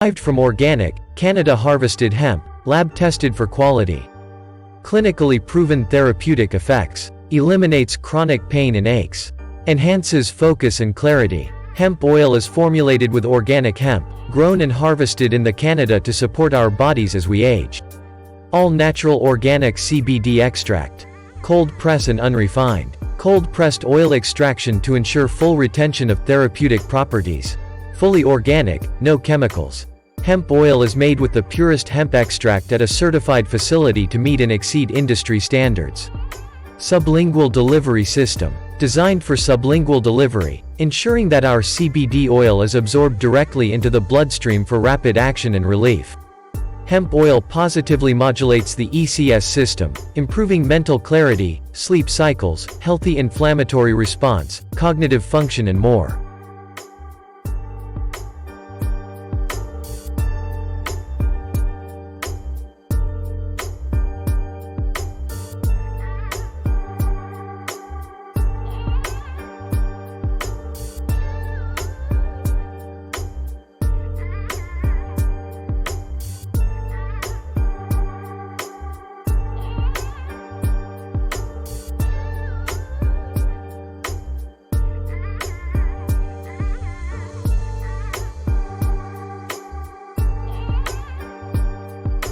Derived from organic, Canada-harvested hemp, lab-tested for quality. Clinically proven therapeutic effects. Eliminates chronic pain and aches. Enhances focus and clarity. Hemp oil is formulated with organic hemp, grown and harvested in Canada to support our bodies as we age. All natural organic CBD extract. Cold press and unrefined. Cold pressed oil extraction to ensure full retention of therapeutic properties. Fully organic, no chemicals. Hemp oil is made with the purest hemp extract at a certified facility to meet and exceed industry standards. Sublingual delivery system. Designed for sublingual delivery, ensuring that our CBD oil is absorbed directly into the bloodstream for rapid action and relief. Hemp oil positively modulates the ECS system, improving mental clarity, sleep cycles, healthy inflammatory response, cognitive function and more.